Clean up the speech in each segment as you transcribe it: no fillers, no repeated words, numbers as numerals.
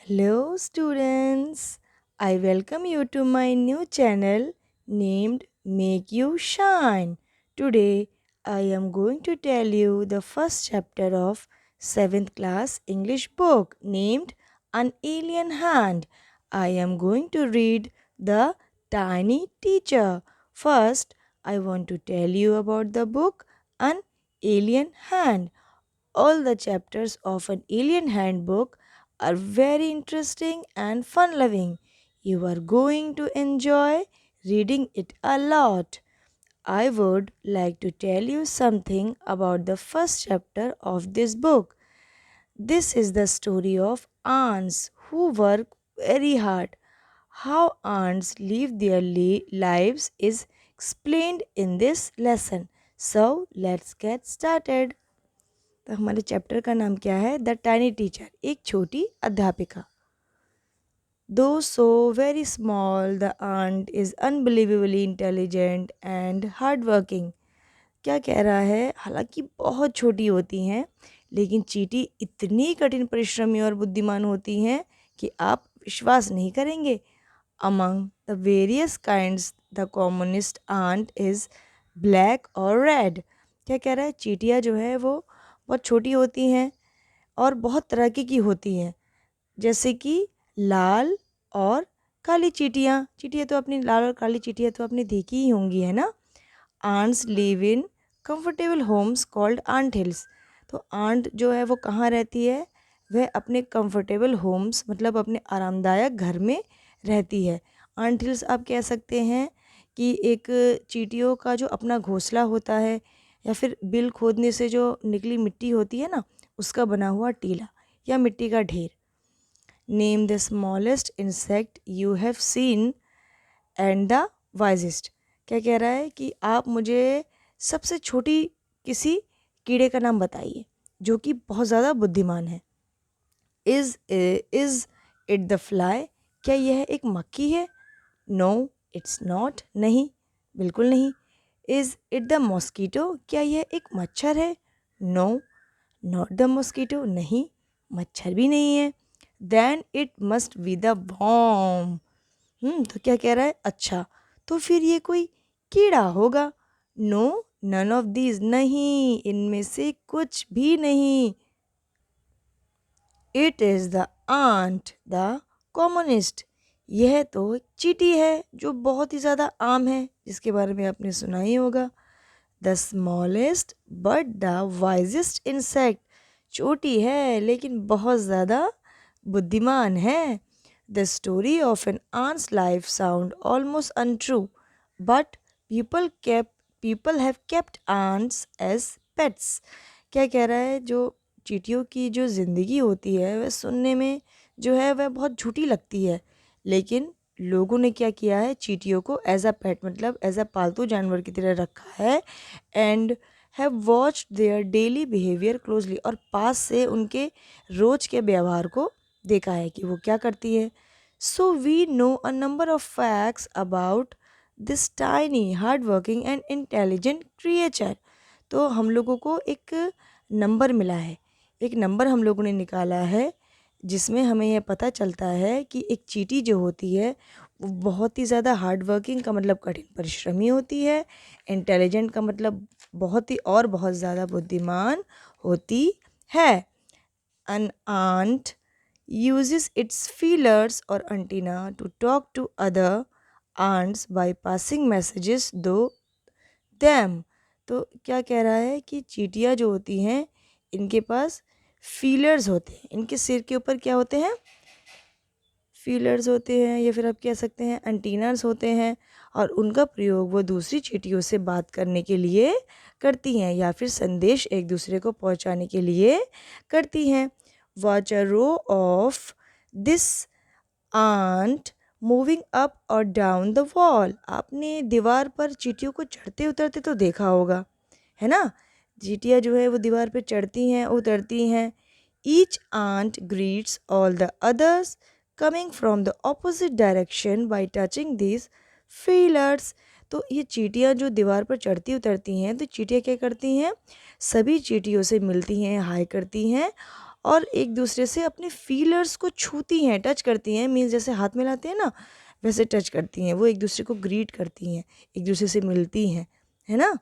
Hello, students. I welcome you to my new channel named Make You Shine. Today, I am going to tell you the first chapter of 7th class English book named An Alien Hand. I am going to read The Tiny Teacher. First, I want to tell you about the book An Alien Hand. All the chapters of an alien handbook are very interesting and fun loving. You are going to enjoy reading it a lot. I would like to tell you something about the first chapter of this book. This is the story of ants who work very hard. How ants live their lives is explained in this lesson. So, let's get started. तो हमारे chapter का नाम क्या है? The tiny teacher, एक छोटी अध्यापिका। दो so very small the ant is unbelievably intelligent and hard working. क्या कह रहा है? हालांकि बहुत छोटी होती हैं लेकिन चींटी इतनी कठिन परिश्रमी और बुद्धिमान होती हैं कि आप विश्वास नहीं करेंगे। Among the various kinds the commonest ant is black और रेड। क्या कह रहा है? चींटियाँ जो है वो बहुत छोटी होती हैं और बहुत तरह की होती हैं, जैसे कि लाल और काली चींटियाँ। चींटियाँ तो अपनी लाल और काली चींटियाँ तो आपने देखी ही होंगी, है ना। Ants live in comfortable homes called ant hills. तो आंट जो है वो कहाँ रहती है? वह अपने कंफर्टेबल होम्स मतलब अपने आरामदायक घर में रहती है। आंट हिल्स आप कह सकते हैं कि एक चींटियों का जो अपना घोंसला होता है या फिर बिल खोदने से जो निकली मिट्टी होती है ना, उसका बना हुआ टीला या मिट्टी का ढेर। Name the smallest insect you have seen and the wisest. क्या कह रहा है कि आप मुझे सबसे छोटी किसी कीड़े का नाम बताइए जो कि बहुत ज़्यादा बुद्धिमान है। Is it the fly? क्या यह एक मक्खी है? No it's not. नहीं, बिल्कुल नहीं। Is it the mosquito? क्या यह एक मच्छर है? No not the mosquito. नहीं, मच्छर भी नहीं है। Then it must be the worm. तो क्या कह रहा है? अच्छा, तो फिर ये कोई कीड़ा होगा। No none of these. नहीं, इनमें से कुछ भी नहीं। It is the ant the commonest. यह तो एक चींटी है जो बहुत ही ज़्यादा आम है, जिसके बारे में आपने सुना ही होगा। The smallest but the wisest insect. छोटी है लेकिन बहुत ज़्यादा बुद्धिमान है। The story of an ant's life sound almost untrue but people have kept ants as pets. क्या कह रहा है? जो चींटियों की जो ज़िंदगी होती है वह सुनने में जो है वह बहुत झूठी लगती है, लेकिन लोगों ने क्या किया है? चींटियों को एज अ पेट मतलब एज अ पालतू जानवर की तरह रखा है and have watched their daily behaviour closely. और पास से उनके रोज के व्यवहार को देखा है कि वो क्या करती है। So we know a number of facts about this tiny hard working and intelligent creature. तो हम लोगों को एक नंबर मिला है, एक नंबर हम लोगों ने निकाला है जिसमें हमें यह पता चलता है कि एक चींटी जो होती है वो बहुत ही ज़्यादा हार्ड वर्किंग का मतलब कठिन परिश्रमी होती है। इंटेलिजेंट का मतलब बहुत ही और बहुत ज़्यादा बुद्धिमान होती है। An ant uses its feelers or antenna to talk to other ants by passing messages through them। तो क्या कह रहा है कि चींटियाँ जो होती हैं इनके पास फीलर्स होते हैं। इनके सिर के ऊपर क्या होते हैं? फीलर्स होते हैं या फिर आप कह सकते हैं एंटीनास होते हैं, और उनका प्रयोग वो दूसरी चींटियों से बात करने के लिए करती हैं या फिर संदेश एक दूसरे को पहुंचाने के लिए करती हैं। Watch a row of this ant moving up और डाउन द वॉल। आपने दीवार पर चींटियों को चढ़ते उतरते तो देखा होगा, है ना। चींटियाँ जो है वो दीवार पर चढ़ती हैं उतरती हैं। Each ant greets all the others coming from the opposite direction by touching this feelers. तो ये चींटियाँ जो दीवार पर चढ़ती उतरती हैं तो चींटियाँ क्या करती हैं? सभी चींटियों से मिलती हैं, हाय करती हैं और एक दूसरे से अपने फीलर्स को छूती हैं, टच करती हैं। मीन्स जैसे हाथ मिलाते हैं ना, वैसे टच करती हैं। वो एक दूसरे को ग्रीट करती हैं, एक दूसरे से मिलती हैं, है ना।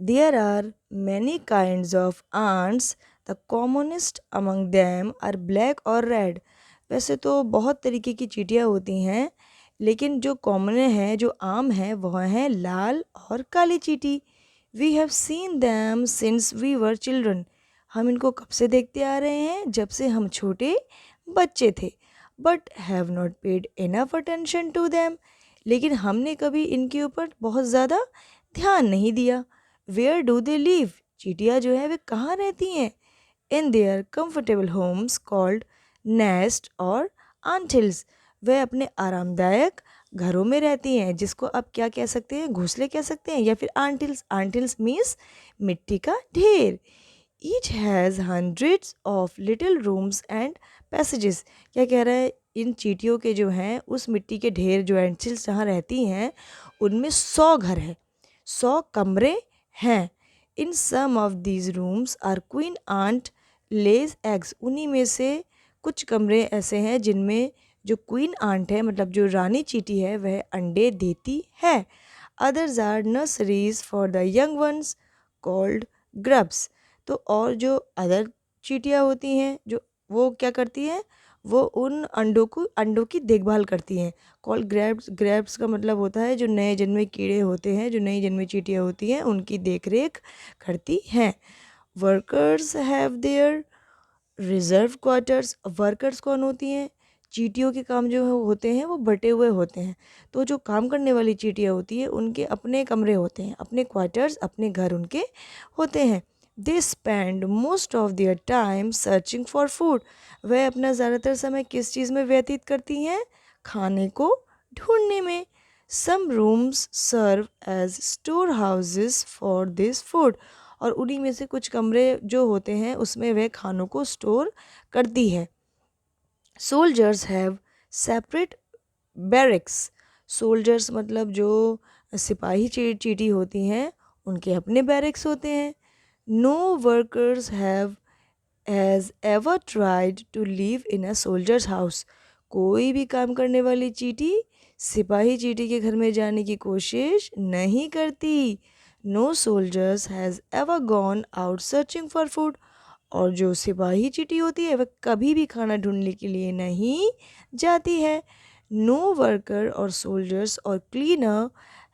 There are many kinds of ants. The commonest among them are black or red. वैसे तो बहुत तरीके की चींटियाँ होती हैं, लेकिन जो कॉमन है, जो आम है, वह है लाल और काली चींटी। We have seen them since we were children. हम इनको कब से देखते आ रहे हैं? जब से हम छोटे बच्चे थे. But have not paid enough attention to them. लेकिन हमने कभी इनके ऊपर बहुत ज़्यादा ध्यान नहीं दिया. Where do they live. चींटियाँ जो है वे कहाँ रहती हैं? In their comfortable homes called nest और आंटिल्स. वे अपने आरामदायक घरों में रहती हैं, जिसको आप क्या कह सकते हैं? घोंसले कह सकते हैं, या फिर आंटिल्स. आंटिल्स मीन्स मिट्टी का ढेर. Each has hundreds of little rooms and passages. क्या कह रहा है? इन चींटियों के जो हैं उस मिट्टी के ढेर, जो एंटिल्स जहाँ रहती हैं, उनमें 100 घर हैं, 100 कमरे हैं. In some of these rooms are queen ant lays eggs. उन्हीं में से कुछ कमरे ऐसे हैं जिनमें जो क्वीन आंट है, मतलब जो रानी चींटी है, वह अंडे देती है. Others are nurseries for the young ones called grubs. तो और जो अदर चींटियाँ होती हैं, जो वो क्या करती हैं? वो उन अंडों की देखभाल करती हैं. Call grabs. ग्रैब्स का मतलब होता है जो नए जन्मे कीड़े होते हैं, जो नई जन्मी चींटियाँ होती हैं, उनकी देखरेख करती हैं. Workers have their reserve quarters. Workers कौन होती हैं? चींटियों के काम जो होते हैं वो बटे हुए होते हैं. तो जो काम करने वाली चींटियाँ होती हैं, उनके अपने कमरे होते हैं, अपने क्वार्टर्स, अपने घर उनके होते हैं. They spend most of their time searching for food. वह अपना ज़्यादातर समय किस चीज़ में व्यतीत करती हैं? खाने को ढूंढने में. Some rooms serve as store houses for this food. और उन्हीं में से कुछ कमरे जो होते हैं उसमें वह खानों को स्टोर करती है. Soldiers have separate barracks. Soldiers मतलब जो सिपाही चींटी होती हैं, उनके अपने बैरक्स होते हैं. No workers have has ever tried to live in a soldier's house. कोई भी काम करने वाली चींटी सिपाही चींटी के घर में जाने की कोशिश नहीं करती. No soldiers has ever gone out searching for food. और जो सिपाही चींटी होती है वह कभी भी खाना ढूंढने के लिए नहीं जाती है. नो वर्कर और सोल्जर्स और cleaner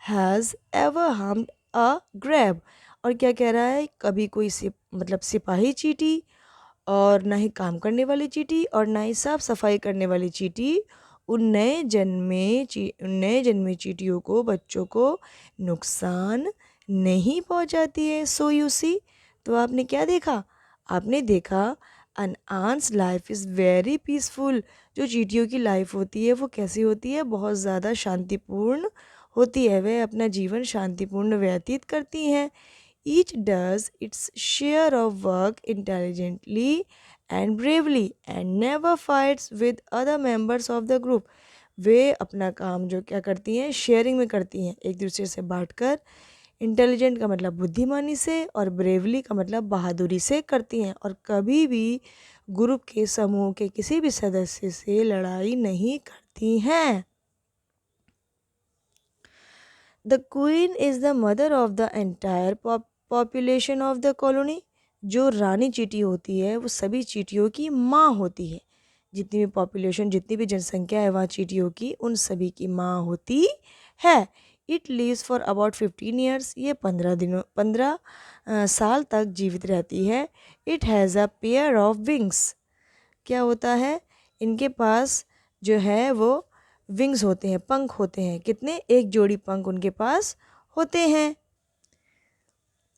has ever harmed a grab. और क्या कह रहा है? कभी कोई मतलब सिपाही चींटी, और ना ही काम करने वाली चींटी, और ना ही साफ सफाई करने वाली चींटी उन नए जन्मे चींटियों को, बच्चों को नुकसान नहीं पहुंचाती है. So you see. तो आपने क्या देखा? आपने देखा an ant's life is very peaceful. जो चींटियों की लाइफ होती है वो कैसी होती है? बहुत ज़्यादा शांतिपूर्ण होती है. वह अपना जीवन शांतिपूर्ण व्यतीत करती हैं. Each does its share of work intelligently and bravely and never fights with other members of the group. वे अपना काम जो क्या करती हैं? शेयरिंग में करती हैं, एक दूसरे से बांटकर. इंटेलिजेंट का मतलब बुद्धिमानी से, और ब्रेवली का मतलब बहादुरी से करती हैं. और कभी भी ग्रुप के समूह के किसी भी सदस्य से लड़ाई नहीं करती हैं. The queen is the mother of the entire population of the colony. जो रानी चींटी होती है वो सभी चींटियों की माँ होती है. जितनी भी पॉपुलेशन, जितनी भी जनसंख्या है वहाँ चींटियों की, उन सभी की माँ होती है. It lives for about 15 years. ये 15 साल तक जीवित रहती है. It has a pair of wings. क्या होता है? इनके पास जो है वो विंग्स होते हैं, पंख होते हैं. कितने? एक जोड़ी पंख उनके पास होते हैं.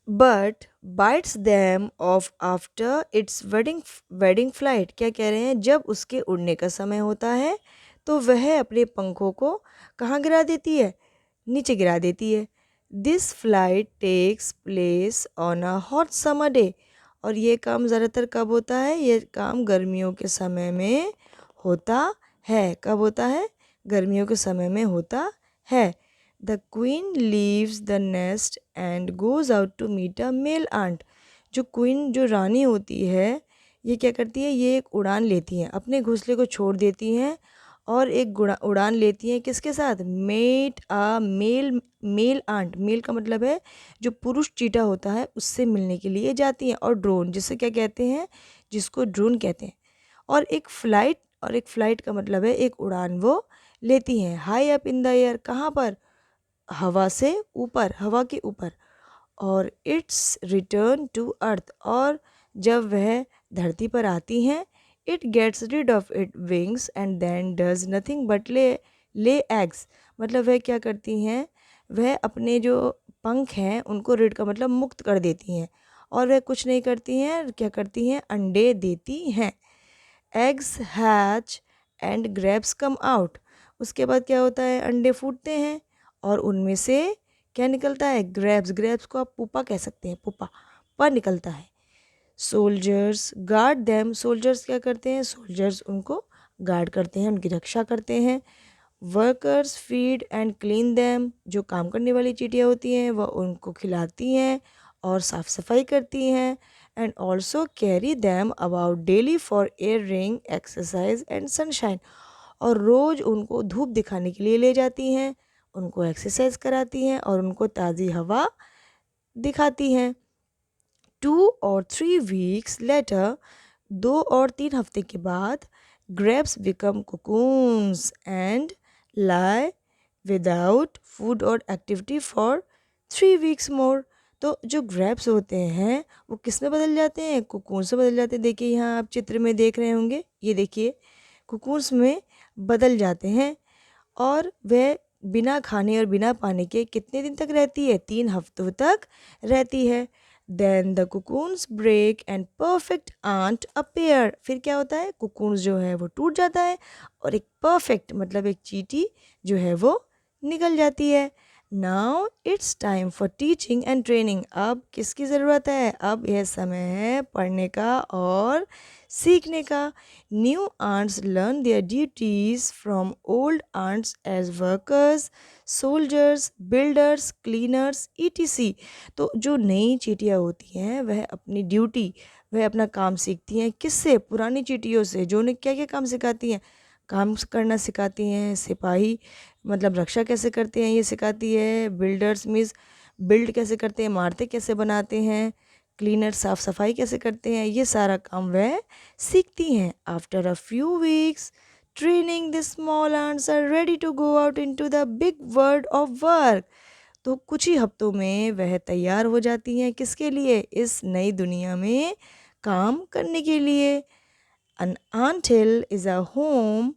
But bytes them of after it's wedding flight. क्या कह रहे हैं? जब उसके उड़ने का समय होता है तो वह अपने पंखों को कहाँ गिरा देती है? नीचे गिरा देती है. This flight takes place on a hot summer day. और ये काम ज़्यादातर कब होता है? ये काम गर्मियों के समय में होता है. कब होता है? गर्मियों के समय में होता है. The queen leaves the nest and goes out to meet a male ant. जो क्वीन जो रानी होती है ये क्या करती है, ये एक उड़ान लेती हैं, अपने घोंसले को छोड़ देती हैं और एक उड़ान लेती हैं किसके साथ, mate a male male ant. Male का मतलब है जो पुरुष चीटा होता है उससे मिलने के लिए जाती हैं। और ड्रोन जिसे क्या कहते हैं, जिसको ड्रोन कहते हैं। और एक फ्लाइट का मतलब है एक उड़ान वो लेती हैं high up in the air. कहाँ पर, हवा से ऊपर, हवा के ऊपर। और इट्स रिटर्न टू अर्थ, और जब वह धरती पर आती हैं, it gets rid of it wings and then does nothing but lay eggs. मतलब वह क्या करती हैं, वह अपने जो पंख हैं उनको रिड का मतलब मुक्त कर देती हैं और वह कुछ नहीं करती हैं, क्या करती हैं, अंडे देती हैं। Eggs hatch and grapes come out. उसके बाद क्या होता है, अंडे फूटते हैं और उनमें से क्या निकलता है, ग्रेप्स। ग्रेप्स को आप पुपा कह सकते हैं, पुपा पर निकलता है। Soldiers guard them. सोल्जर्स क्या करते हैं, सोल्जर्स उनको गार्ड करते हैं, उनकी रक्षा करते हैं। Workers feed and clean them. जो काम करने वाली चींटियाँ होती हैं वह उनको खिलाती हैं और साफ़ सफाई करती हैं। And also carry them about daily for airing exercise and sunshine. और रोज़ उनको धूप दिखाने के लिए ले जाती हैं, उनको एक्सरसाइज कराती हैं और उनको ताज़ी हवा दिखाती हैं। 2 or 3 weeks later, 2 और 3 हफ्ते के बाद, grapes become cocoons and lie without food or activity for 3 weeks more। तो जो ग्रेप्स होते हैं वो किस में बदल जाते हैं, कुकून से बदल जाते हैं। देखिए यहाँ आप चित्र में देख रहे होंगे, ये देखिए कुकून्स में बदल जाते हैं और वह बिना खाने और बिना पानी के कितने दिन तक रहती है, 3 हफ्तों तक रहती है। Then the cocoons break and perfect ant appear. फिर क्या होता है, कुकून्स जो है वो टूट जाता है और एक परफेक्ट मतलब एक चींटी जो है वो निकल जाती है। Now it's time for teaching and training. अब किसकी ज़रूरत है, अब यह समय है पढ़ने का और सीखने का। New ants learn their duties from old ants as workers, soldiers, builders, cleaners, ETC. तो जो नई चींटियाँ होती हैं वह अपनी ड्यूटी, वह अपना काम सीखती हैं किससे, पुरानी चींटियों से, जो उन्हें क्या क्या काम सिखाती हैं, काम करना सिखाती हैं। सिपाही मतलब रक्षा कैसे करते हैं ये सिखाती है। बिल्डर्स मीन्स बिल्ड कैसे करते हैं, इमारतें कैसे बनाते हैं। क्लीनर साफ़ सफाई कैसे करते हैं, ये सारा काम वह सीखती हैं। After a few weeks training the small ants are ready to go out into the big world of work. तो कुछ ही हफ्तों में वह तैयार हो जाती हैं किसके लिए, इस नई दुनिया में काम करने के लिए। An anthill is a home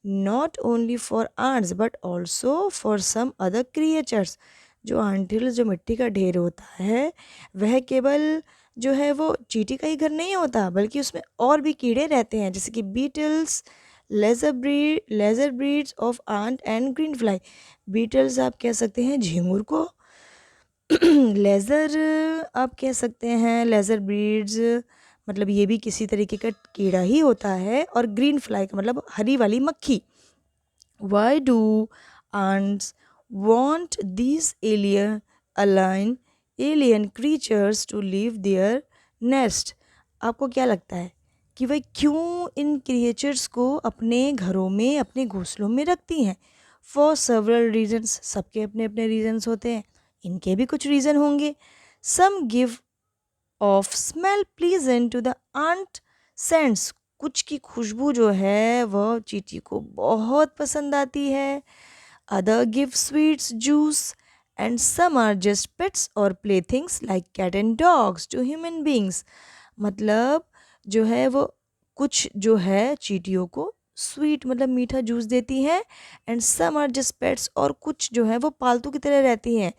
not only for ants but also for some other creatures। जो anthill जो मिट्टी का ढेर होता है वह केवल जो है वो चींटी का ही घर नहीं होता, बल्कि उसमें और भी कीड़े रहते हैं, जैसे कि beetles, lesser breeds of ant and green fly. Beetles आप कह सकते हैं झींगुर को, लेज़र आप कह सकते हैं लेज़र ब्रीड्स, मतलब ये भी किसी तरीके का कीड़ा ही होता है। और ग्रीन फ्लाई का मतलब हरी वाली मक्खी। Why do ants want these alien creatures to leave their nest? आपको क्या लगता है कि वह क्यों इन क्रिएचर्स को अपने घरों में, अपने घोंसलों में रखती हैं? For several reasons। सबके अपने अपने रीजन्स होते हैं, इनके भी कुछ रीज़न होंगे। Some give off smell pleasant to the ant scents. कुछ की खुशबू जो है वह चींटी को बहुत पसंद आती है। Other give sweets juice and some are just pets और play things like cat and dogs to human beings. मतलब जो है वो कुछ जो है चींटियों को स्वीट मतलब मीठा जूस देती हैं। And some are just pets, और कुछ जो है वो पालतू की तरह रहती हैं,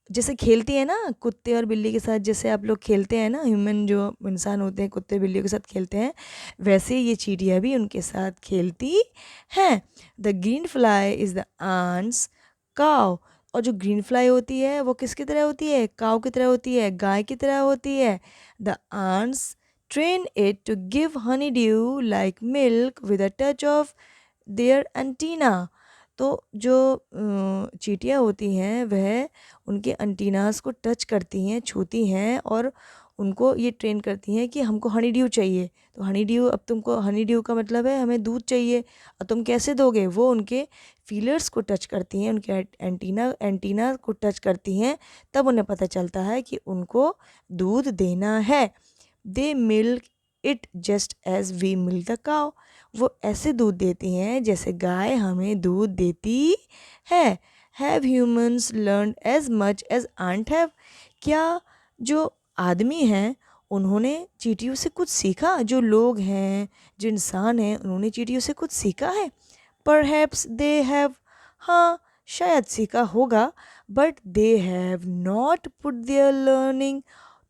जैसे खेलती है ना कुत्ते और बिल्ली के साथ, जैसे आप लोग खेलते हैं ना, ह्यूमन जो इंसान होते हैं कुत्ते बिल्लियों के साथ खेलते हैं, वैसे ये चींटियाँ भी उनके साथ खेलती हैं। The green fly is the ants cow. और जो ग्रीन फ्लाई होती है वो किसकी तरह होती है, काव की तरह होती है, गाय की तरह होती है। The ants train it to give honey dew like milk with a touch of their antenna. तो जो चींटियाँ होती हैं वह उनके एंटीनास को टच करती हैं, छूती हैं और उनको ये ट्रेन करती हैं कि हमको हनी ड्यू चाहिए। तो हनी ड्यू, अब तुमको हनी ड्यू का मतलब है हमें दूध चाहिए, और तुम कैसे दोगे? वो उनके फीलर्स को टच करती हैं, उनके एंटीना को टच करती हैं, तब उन्हें पता चलता है कि उनको दूध देना है। They milk it just as we milk the cow. वो ऐसे दूध देती हैं जैसे गाय हमें दूध देती है। Have humans learn as much as ant have. क्या जो आदमी हैं उन्होंने चींटियों से कुछ सीखा? जो लोग हैं, जो इंसान हैं, उन्होंने चींटियों से कुछ सीखा है? Perhaps they have. हाँ, शायद सीखा होगा, but they have not put their learning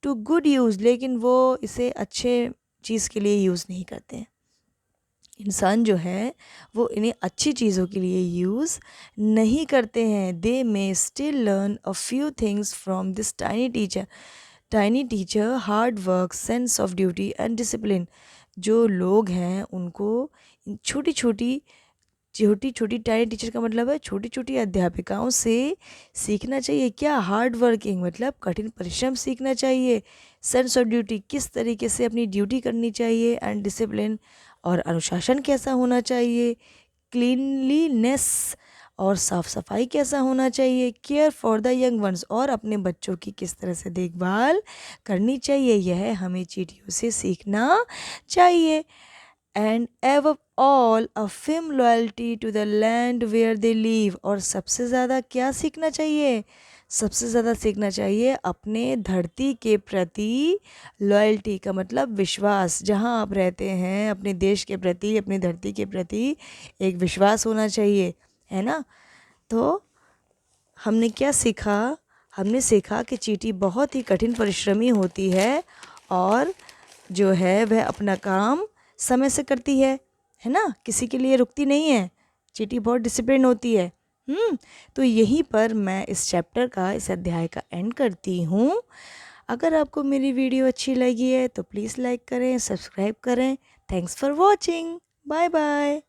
to good use. लेकिन वो इसे अच्छे चीज़ के लिए यूज़ नहीं करते हैं। इंसान जो है वो इन्हें अच्छी चीज़ों के लिए यूज़ नहीं करते हैं। They may still learn a few things from this tiny teacher. Tiny teacher hard work, sense of duty and discipline. जो लोग हैं उनको इन छोटी छोटी टाइनी टीचर का मतलब है छोटी छोटी अध्यापिकाओं से सीखना चाहिए। क्या? हार्ड वर्किंग मतलब कठिन परिश्रम सीखना चाहिए। सेंस ऑफ ड्यूटी, किस तरीके से अपनी ड्यूटी करनी चाहिए। एंड डिसिप्लिन, और अनुशासन कैसा होना चाहिए। क्लीनलीनेस, और साफ सफाई कैसा होना चाहिए। Care for the young once, और अपने बच्चों की किस तरह से देखभाल करनी चाहिए, यह हमें चींटियों से सीखना चाहिए। And above all a firm loyalty to the land where they live. और सबसे ज़्यादा क्या सीखना चाहिए? सबसे ज़्यादा सीखना चाहिए अपने धरती के प्रति लॉयल्टी का मतलब विश्वास। जहाँ आप रहते हैं अपने देश के प्रति, अपनी धरती के प्रति एक विश्वास होना चाहिए, है ना। तो हमने क्या सीखा? हमने सीखा कि चींटी बहुत ही कठिन परिश्रमी होती है और जो है वह अपना काम समय से करती है ना, किसी के लिए रुकती नहीं है। चींटी बहुत डिसिप्लिन होती है। तो यहीं पर मैं इस चैप्टर का, इस अध्याय का एंड करती हूँ। अगर आपको मेरी वीडियो अच्छी लगी है तो प्लीज़ लाइक करें, सब्सक्राइब करें। Thanks for watching. Bye bye.